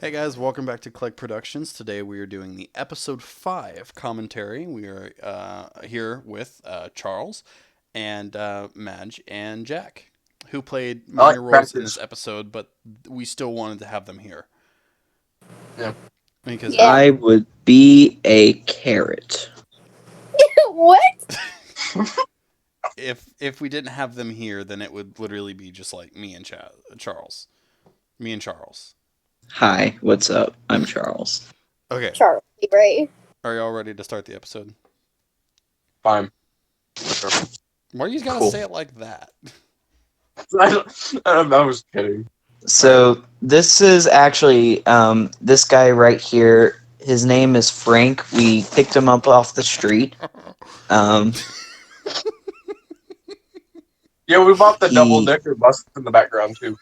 Hey guys, welcome back to Click Productions. Today we are doing the episode 5 commentary. We are here with Charles and Madge and Jack, who played I like minor roles in this crackers. episode, but we still wanted to have them here. Yeah. Because Yeah. I would be a carrot. What? if we didn't have them here, then it would literally be just like me and Charles. Me and Charles. Hi, what's up? I'm Charles. Okay, Charlie Ray. are y'all ready to start the episode? Fine. Why do you gotta Cool. say it like that? I was kidding. So this is actually this guy right here. His name is Frank. We picked him up off the street. Um, Yeah, we bought the He- double decker bus in the background too.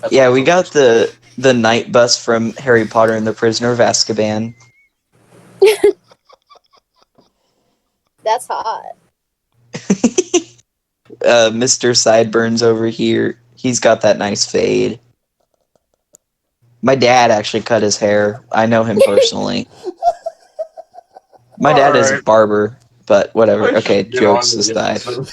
That's yeah, also we got the night bus from Harry Potter and the Prisoner of Azkaban. That's hot. Mr. Sideburns over here. He's got that nice fade. My dad actually cut his hair. I know him personally. My dad is a Alright. barber, but whatever. I should Okay, get jokes on to the aside. episode.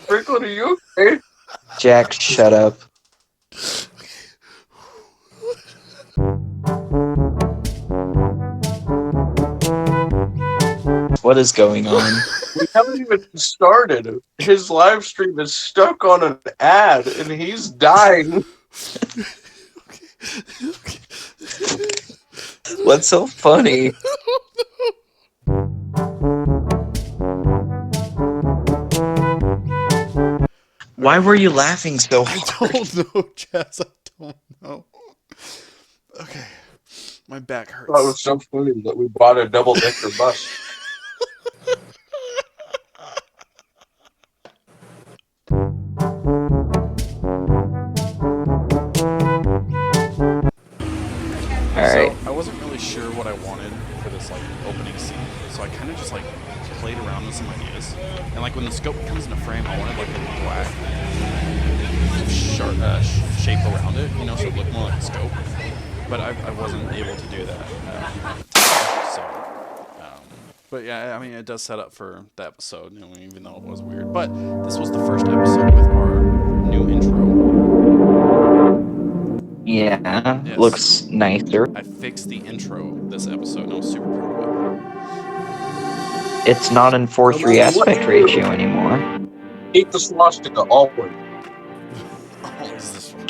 Franklin, are you okay? Jack, shut up. What is going on? We haven't even started. His live stream is stuck on an ad, and he's dying. What's so funny? Why were you laughing so I hard? don't know, Jazz. I don't know. Okay. My back hurts. That was so funny that we bought a double decker bus. Alright. So I wasn't really sure what I wanted for this like opening scene, so I kind of just like played around with some ideas. And like when the scope comes into frame, I wanted like a black sharp shape around it, you know, so it looked more like a scope. But I wasn't able to do that. So, but yeah, I mean, it does set up for the episode, you know, even though it was weird. But this was the first episode with our new intro. Yeah, Yes. looks nicer. I fixed the intro this episode, and I was super proud of it. It's not in 4:3 aspect ratio anymore. Eat the swastika always. Oh, is this one?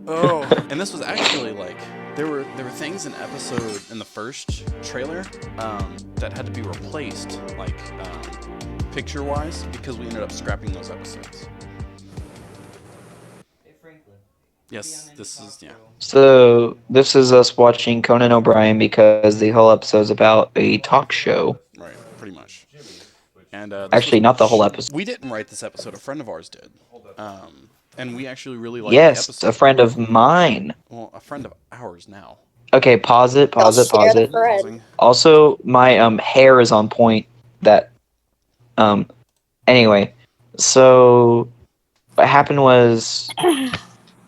Oh, and this was actually like there were things in the first trailer that had to be replaced, like picture wise, because we ended up scrapping those episodes. Yes, this is yeah. So, this is us watching Conan O'Brien because the whole episode's about a talk show. Right, pretty much. And Actually, not the whole episode. We didn't write this episode; a friend of ours did. And we actually really liked the Yes, episode. a friend of mine. Well, a friend of ours now. Okay, pause it. I'll share the It. friend. Pausing. Also, my hair is on point. That anyway, so what happened was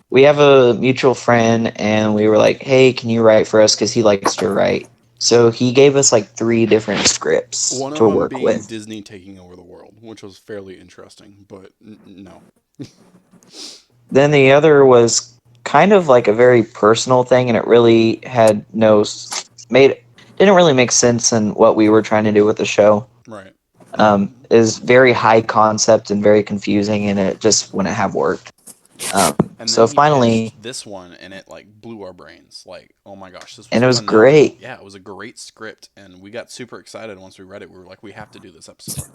we have a mutual friend, and we were like, "Hey, can you write for us?" Because he likes to write. So he gave us like 3 different scripts One of to them work being with. Disney taking over the world, which was fairly interesting, but no. Then the other was kind of like a very personal thing, and it really had didn't really make sense in what we were trying to do with the show. Right. Is very high concept and very confusing, and it just wouldn't have worked. And So then he finally, pitched this one, and it like blew our brains. Like, oh my gosh, this was and it was phenomenal. great. Yeah, it was a great script, and we got super excited once we read it. We were like, we have to do this episode.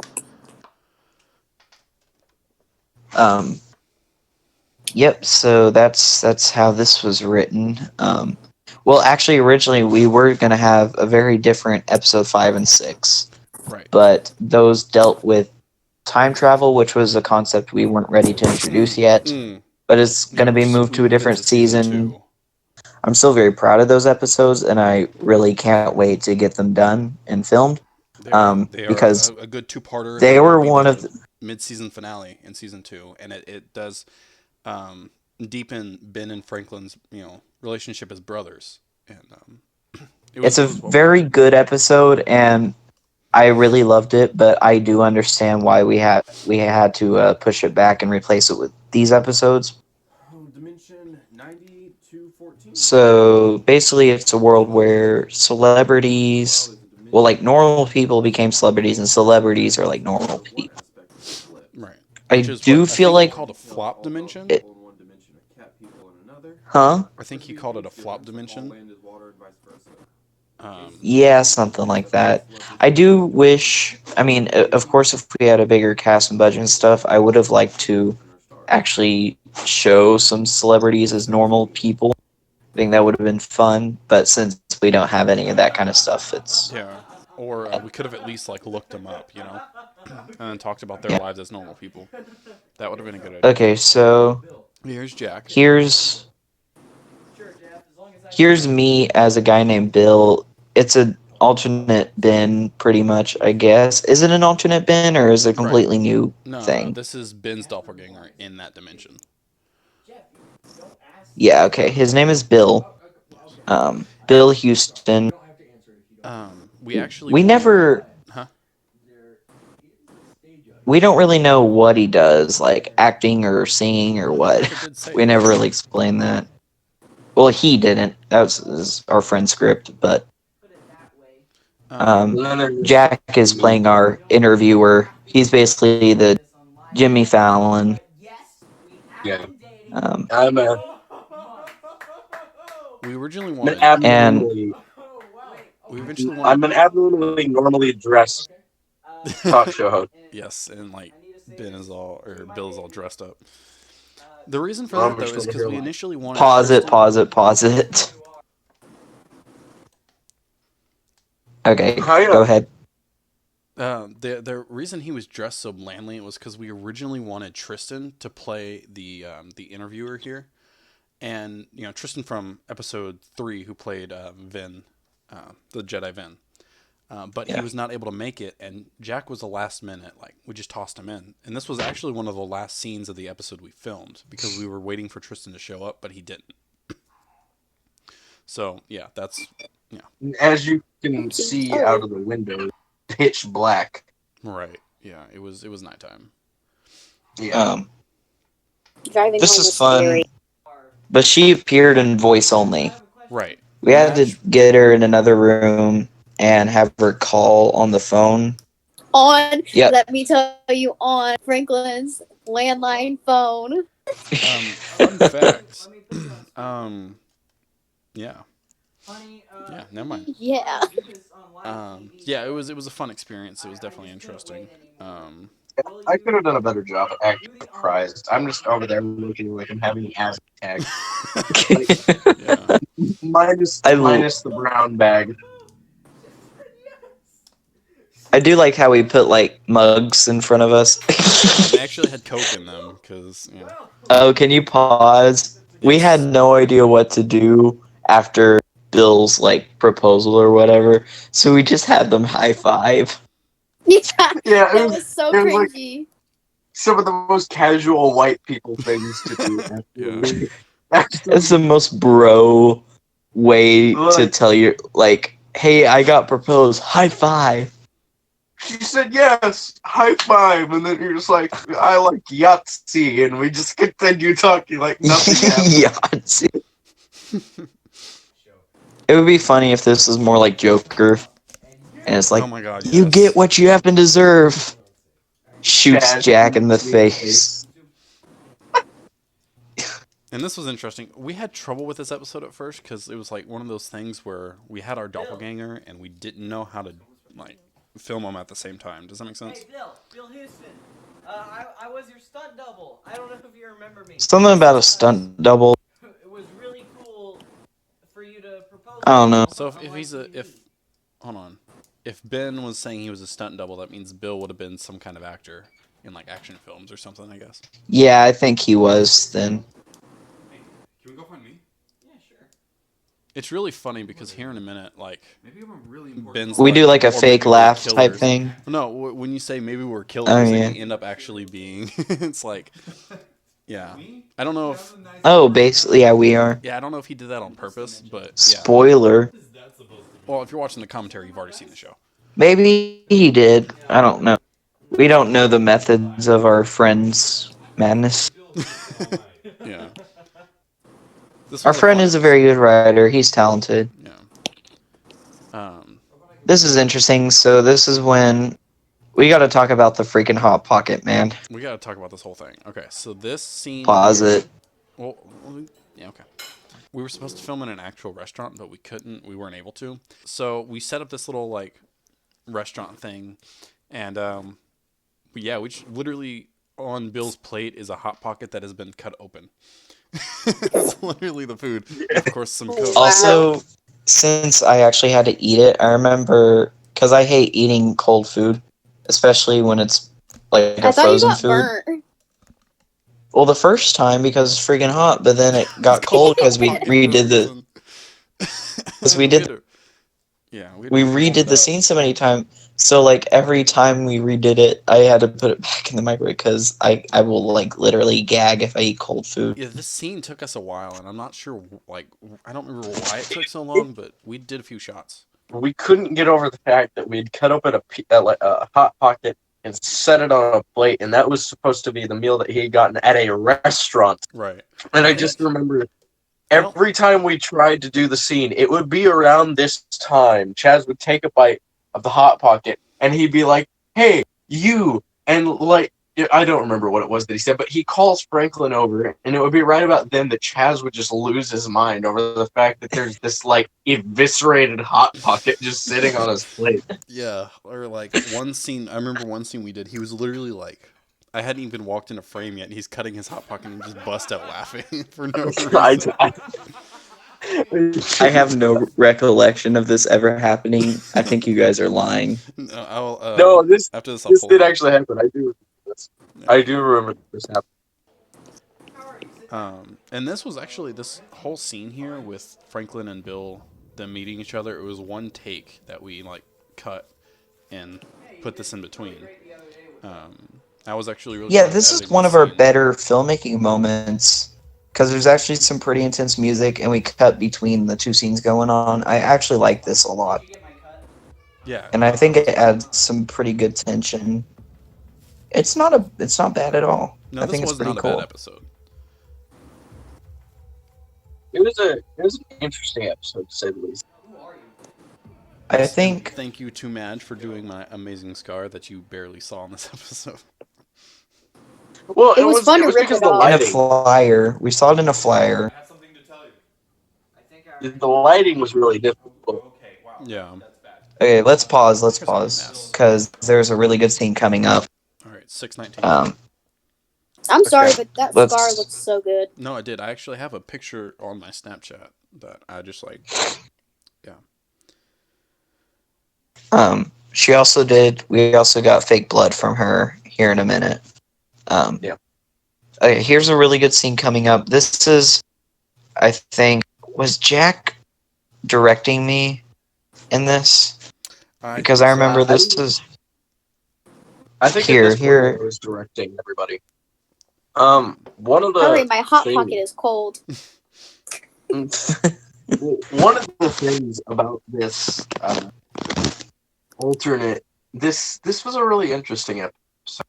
Yep. So that's how this was written. Well, actually, originally we were gonna have a very different episode 5 and 6, Right. but those dealt with time travel, which was a concept we weren't ready to introduce yet. Mm. But it's gonna be Just moved to a different into season season. 2. I'm still very proud of those episodes, and I really can't wait to get them done and filmed. They are because a good two-parter, they and were will be one of the mid-season finale in season 2, and it does deepen Ben and Franklin's relationship as brothers, and it's a it was well very done. good episode, and I really loved it. But I do understand why we had to push it back and replace it with these episodes. Dimension 9214. So basically, it's a world where celebrities, well, like normal people became celebrities, and celebrities are like normal people. Right. I Which is what do I feel think he like, called a flop dimension. it, huh? I think he called it a flop dimension. Yeah, something like that. I do wish. I mean, of course, if we had a bigger cast and budget and stuff, I would have liked to actually show some celebrities as normal people. I think that would have been fun. But since we don't have any of that kind of stuff, it's Yeah. Or we could have at least like looked them up, and then talked about their yeah. lives as normal people. That would have been a good idea. Okay, so Here's Jack. here's me as a guy named Bill. It's an alternate bin, pretty much, I guess. Is it an alternate bin or is it a Right. completely new No, thing? this is Ben's doppelganger in that dimension. Yeah, okay. His name is Bill. Bill Houston. We actually We wanted, never, huh? we don't really know what he does, like acting or singing or Well, he what. never did say We it. never really explained that. Well, he didn't. That was our friend's script, but Um, Jack is playing our interviewer. He's basically the Jimmy Fallon. Yeah. Um, I'm a, we originally I'm an wanted, and abnormally we eventually wanted, I'm an abnormally normally dressed talk show host. yes, and like Ben is all, or Bill is all dressed up. The reason for Well, that we're though is still because here we live. initially wanted pause it, Tristan. pause it, pause it. Okay, Hiya. go ahead. The reason he was dressed so blandly was because we originally wanted Tristan to play the interviewer here, and Tristan from episode 3 who played Vin, the Jedi Vin. But he Yeah. was not able to make it, and Jack was the last minute. Like, we just tossed him in. And this was actually one of the last scenes of the episode we filmed because we were waiting for Tristan to show up, but he didn't. So, yeah, that's. Yeah. As you can see out of the window, pitch black. Right. Yeah, it was nighttime. Yeah. Driving This home is was fun, scary. but she appeared in voice only. Right. We had to get her in another room and have her call on the phone. Yep. Let me tell you, on Franklin's landline phone. Fun fact. Yeah. Yeah, never mind. Yeah. Yeah, it was a fun experience. It was definitely interesting. I could have done a better job at acting surprised. I'm just over there looking like I'm having an asthma attack. Yeah. Minus the brown bag. I do like how we put like mugs in front of us. They actually had Coke in them because Oh, can you pause? We had no idea what to do after Bill's like proposal or whatever, so we just had them high five. Yeah, Yeah, that was so it was like cringy. some of the most casual white people things to do. Yeah. It's the most bro way to tell you, like, hey, I got proposed, high five. She said yes, high five, and then you're just like, I like Yahtzee, and we just continue talking like nothing happened. Yahtzee. It would be funny if this was more like Joker, and it's like, oh my god, you yes. get what you happen to deserve. Shoots Bad Jack in the sweet face. And this was interesting. We had trouble with this episode at first because it was like one of those things where we had our doppelganger and we didn't know how to like film them at the same time. Does that make sense? Hey, Bill Houston. I was your stunt double. I don't know if you remember me. Something about a stunt double. It was really cool for you to propose. I don't know. So if he's hold on, if Ben was saying he was a stunt double, that means Bill would have been some kind of actor in like action films or something, I guess. Yeah, I think he was then. Hey, can we go find me? Yeah, sure. It's really funny because here in a minute, like Ben's We like, do like a or fake maybe we're laugh type killers. thing. No, when you say maybe we're Oh killers and yeah. we end up actually being, it's like, yeah. I don't know if, Oh, basically, yeah, we are. yeah, I don't know if he did that on purpose, but yeah. Spoiler. Well, if you're watching the commentary, you've already seen the show. Maybe he did. I don't know. We don't know the methods of our friend's madness. Yeah. This Our was a friend fun is a very episode. good writer. He's talented. Yeah. This is interesting. So this is when we got to talk about the freaking Hot Pocket, man. We got to talk about this whole thing. Okay, so this scene Pause here. it. Well, yeah, okay. We were supposed to film in an actual restaurant, but we couldn't. We weren't able to. So we set up this little like restaurant thing, and yeah, we literally on Bill's plate is a hot pocket that has been cut open. That's literally the food. Of course, some Coke. Wow. Also, since I actually had to eat it, I remember because I hate eating cold food, especially when it's like I a thought you frozen got food. burnt. Well, the first time because it's freaking hot, but then it got It's called cold because Hot we Pocket for a redid the reason. because we did had to- yeah, we had we to warm redid it the up. scene so many times. So like every time we redid it, I had to put it back in the microwave because I will like literally gag if I eat cold food. Yeah, this scene took us a while, and I'm not sure. Like, I don't remember why it took so long, but we did a few shots. We couldn't get over the fact that we'd cut open a hot pocket and set it on a plate, and that was supposed to be the meal that he had gotten at a restaurant. Right. And I think- just remember I don't- every time we tried to do the scene, it would be around this time. Chaz would take a bite of the hot pocket, and he'd be like, "Hey, you!" And like, I don't remember what it was that he said, but he calls Franklin over, and it would be right about then that Chaz would just lose his mind over the fact that there's this like eviscerated hot pocket just sitting on his plate. Yeah, or like one scene. I remember one scene we did. He was literally like, I hadn't even walked in a frame yet, and he's cutting his hot pocket and just bust out laughing for no reason. I have no recollection of this ever happening. I think you guys are lying. No, I'll, No, this after this, I'll this pull did it up. actually happen. I do remember this. I do remember this happened. And this was actually this whole scene here with Franklin and Bill, them meeting each other. It was one take that we like cut and put this in between. I was actually really Yeah, good at this is editing one this of our scene. better filmmaking moments because there's actually some pretty intense music, and we cut between the two scenes going on. I actually like this a lot, Yeah, and I think it adds some pretty good tension. It's not bad at all. no, I this think it's was pretty not a cool. bad episode. It was an interesting episode to say the least. I And think thank you to Madge for doing my amazing scar that you barely saw in this episode. Well, It was fun to rip because it the off. in a lighting. flyer, we saw it in a flyer. The lighting was really difficult. Yeah. Okay, let's pause. Let's Here's a pause mess. because there's a really good scene coming up. All right, 6:19. I'm sorry, Okay, but that let's- scar looks so good. No, I did. I actually have a picture on my Snapchat that I just like. Yeah. She also did. We also got fake blood from her here in a minute. Yeah. Okay, here's a really good scene coming up. This is, I think, was Jack directing me in this? Because I remember this is I think Here, at this here. point I was directing everybody. One of the Hurry, my hot things- pocket is cold. one of the things about this alternate this was a really interesting episode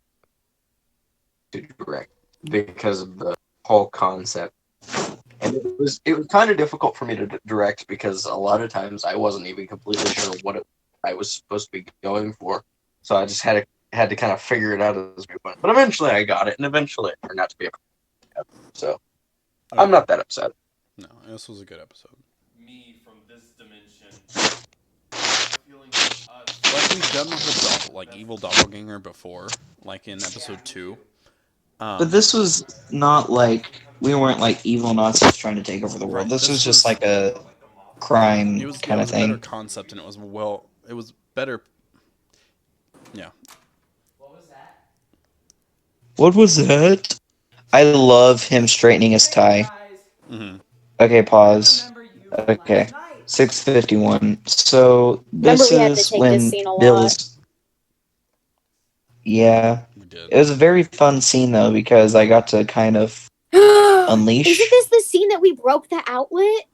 to direct because of the whole concept, and it was kind of difficult for me to direct because a lot of times I wasn't even completely sure what I was supposed to be going for, so I just had to kind of figure it out as we went. But eventually I got it, and eventually it turned out to be a so I'm not that upset. No, this was a good episode. Me from this dimension. Like we've done the whole evil doppelganger before, like in episode 2. But this was not like we weren't like evil Nazis trying to take over the world. Right, This this was just was- like a crime it was kind it of was a better thing. concept, and it was better. Yeah. What was that? I love him straightening his tie. Mm-hmm. Okay, pause. Okay. last night. 6:51. So Remember, this we had to is take this when scene a lot. Bill's. Yeah, We did. it was a very fun scene though because I got to kind of unleash. Isn't this the scene that we broke the outlet?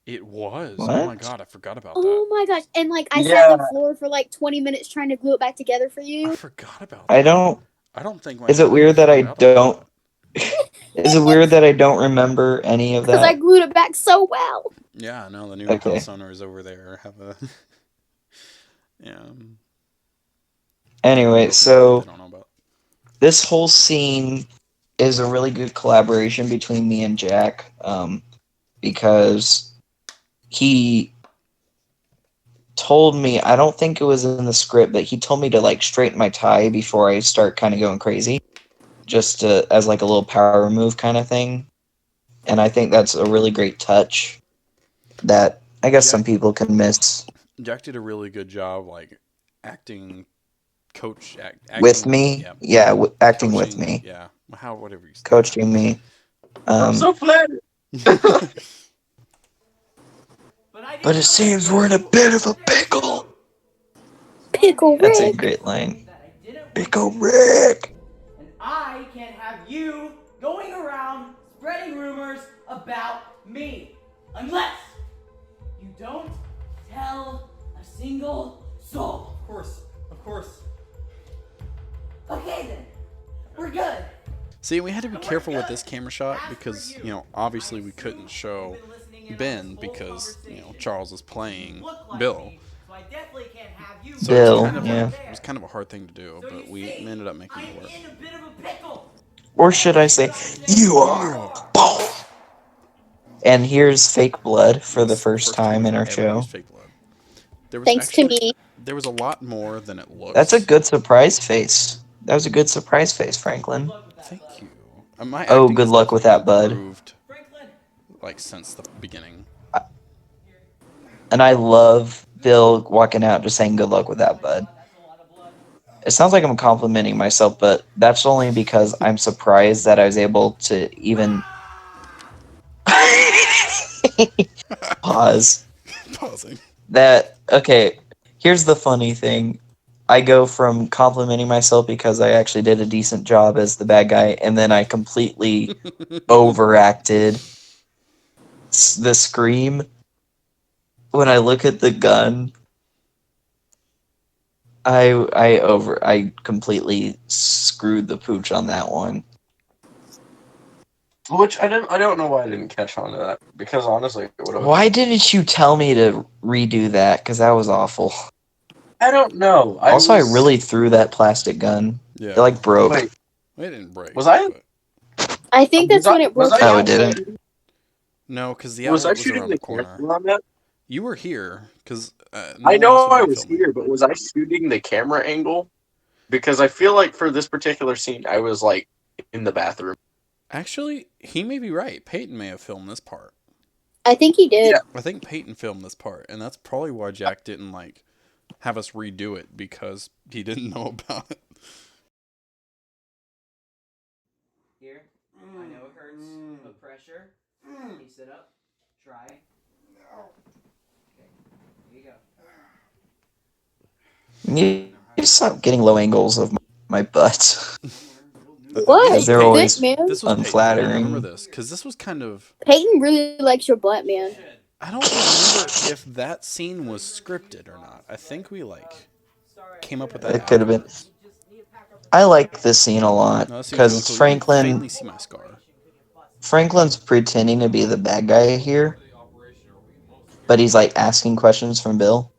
It was. Oh What? my god, I forgot about Oh that. my gosh! And like I sat Yeah. on the floor for like 20 minutes trying to glue it back together for I you. forgot about I that. don't. I don't think my Is it brother weird that I found out about don't? Is it weird that I don't remember any of Because I that? glued it back so well. that. Yeah, no, the new Okay. house owners over there have a yeah. Anyway, broken so they don't know about. this whole scene is a really good collaboration between me and Jack, because he told me, I don't think it was in the script, but he told me to like straighten my tie before I start kind of going crazy, just to, as like a little power move kind of thing. And I think that's a really great touch that I guess some people can miss Jack did a really good job, like acting, acting with me. Yeah, acting with coaching, me, yeah, whatever you say. coaching me. I'm so flattered. But it seems we're in a bit of a pickle. Pickle That's a Rick. great line. That I didn't want Pickle you. Rick. And I can't have you going around spreading rumors about me. Unless you don't tell a single soul. Of course. Okay then. We're good. See, we had to be careful with this camera shot because, obviously we couldn't show Ben because, Charles is playing Bill. So I definitely can't have you. So Bill, it was kind of a hard thing to do, but we ended up making it work. I'm in a bit of a pickle. Or should I say, you are. Boom. And here's fake blood for the first time in our ever show. used fake blood. There was Thanks to me. There was a lot more than it looks. That's a good surprise face. That was a good surprise face, Franklin. Thank you. My Oh, acting good has luck with definitely that, bud. improved, like since the beginning. And I love Bill walking out just saying good luck with that, bud. It sounds like I'm complimenting myself, but that's only because I'm surprised that I was able to even pause. Pausing. Okay, here's the funny thing. I go from complimenting myself because I actually did a decent job as the bad guy, and then I completely overacted the scream. When I look at the gun, I completely screwed the pooch on that one. Which I don't know why I didn't catch on to that, because honestly it would have. Why didn't you tell me to redo that? Because that was awful. I don't know. I really threw that plastic gun. Yeah. It like broke. Wait, It didn't break. was I? but- I think that's when it broke. Was I Oh, it out. didn't. No, because the Was outlet I was shooting around the the corner. camera on that? You were here, because I know I was here, but was I shooting the camera angle? Because I feel like for this particular scene, I was like in the bathroom. Actually, he may be right. Peyton may have filmed this part. I think he did. Yeah. I think Peyton filmed this part, and that's probably why Jack didn't have us redo it, because he didn't know about it. Here. I know it hurts, but pressure. Can you sit up? Try. Okay. Here you go. You stop getting low angles of my butt. What? This was They're Peyton. always man. This was Peyton. unflattering. I remember this, because this was kind of... Peyton really likes your butt, man. I don't remember if that scene was scripted or not. I think we came up with that. It could have been. afterwards. I like this scene a lot No, that seems because really cool. You can Franklin. faintly see my scar. Franklin's pretending to be the bad guy here, but he's like asking questions from Bill.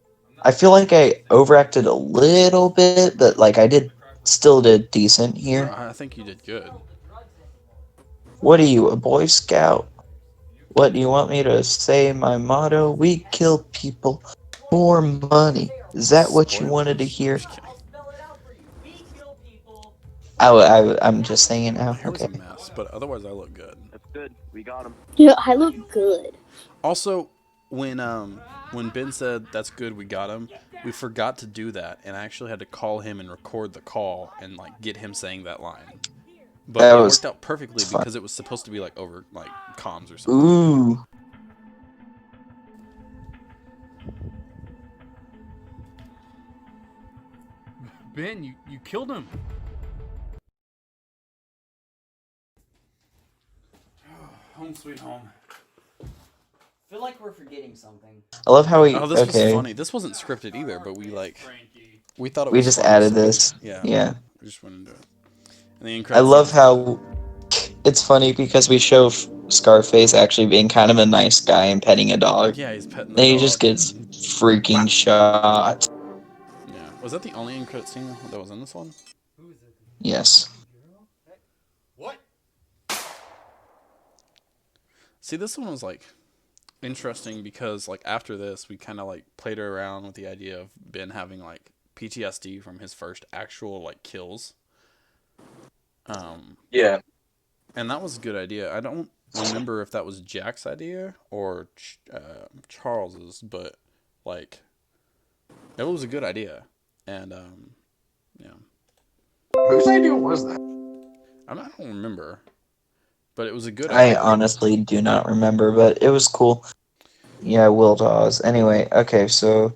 I feel like I overacted a little bit, but I still did decent here. I think you did good. What are you, a Boy Scout? What do you want me to say? My motto: we kill people for money. Is that what you wanted to hear? Just kidding. I'm just saying it now. Hair was Okay. a mess, but otherwise I look good. That's good. We got him. Yeah, I look good. Also, when Ben said that's good, we got him, we forgot to do that, and I actually had to call him and record the call and get him saying that line. But it worked out perfectly because it was supposed to be over comms or something. Ooh. Ben, you killed him. Home sweet home. I feel like we're forgetting something. I love how we. Oh, this was okay, funny. This wasn't scripted either, but we Frankie. we thought it we was just funny, added so this. Yeah. Yeah. We just went into it. And the end I credits love scene was how it's funny because we show Scarface actually being kind of a nice guy and petting a dog. Yeah, he's petting the Then he dog. just gets and freaking shot. yeah. Was that the only end credit scene that was in this one? Yes. What? See, this one was like interesting because like after this, we kind of like played around with the idea of Ben having like PTSD from his first actual like kills. Yeah. And that was a good idea. I don't remember if that was Jack's idea or Charles's, but like it was a good idea. And yeah, Whose idea was that? I don't remember, but it was a good I idea. honestly do not remember, but it was cool. Yeah, Will Dawes. Anyway, okay, so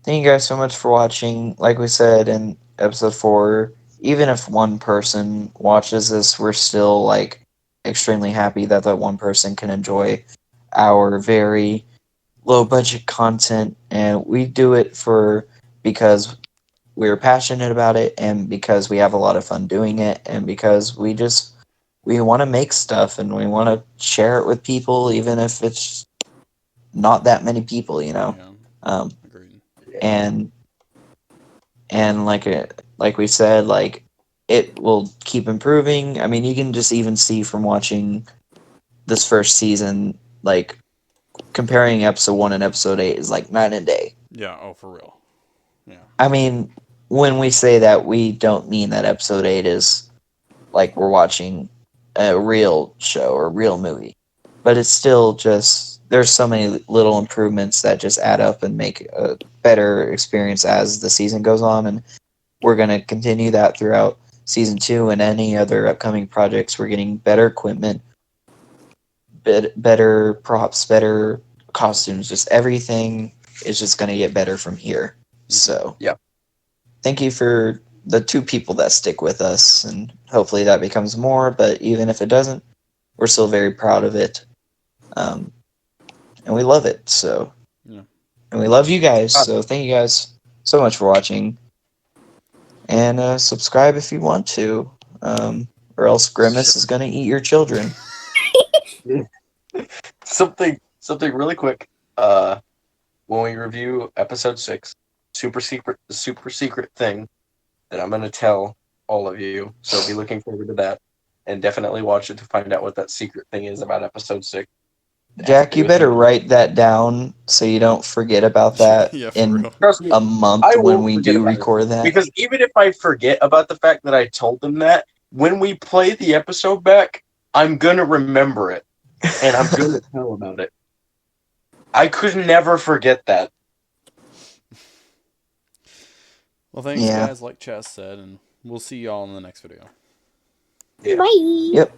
thank you guys so much for watching. Like we said in episode 4, even if one person watches this, we're still like extremely happy that that one person can enjoy our very low budget content, and we do it for because we're passionate about it and because we have a lot of fun doing it and because we want to make stuff and we want to share it with people even if it's not that many people, you know. Yeah, Um, agreed. and like we said, like it will keep improving. I mean, you can just even see from watching this first season, like comparing episode 1 and episode 8 is like night and day. Yeah. Oh, for real. Yeah. I mean, when we say that, we don't mean that episode 8 is like we're watching a real show or a real movie, but it's still just there's so many little improvements that just add up and make a better experience as the season goes on, and we're going to continue that throughout season 2 and any other upcoming projects. We're getting better equipment, better props, better costumes, just everything is just going to get better from here. So Yep. thank you for the 2 people that stick with us, and hopefully that becomes more, but even if it doesn't, we're still very proud of it. And we love it. So Yeah. and we love you guys, so thank you guys so much for watching, and subscribe if you want to, or else Grimace is going to eat your children. Something really quick. When we review episode 6, super secret thing that I'm gonna tell all of you. So be looking forward to that, and definitely watch it to find out what that secret thing is about episode 6. Jack, you better write that down so you don't forget about that Yeah, for in real. Trust me, a month I when won't we forget do about it. record that. Because even if I forget about the fact that I told them that, when we play the episode back, I'm gonna remember it, and I'm gonna tell about it. I could never forget that. Well, thanks, Yeah. guys. Like Chess said, and we'll see y'all in the next video. Yeah. Bye. Yep.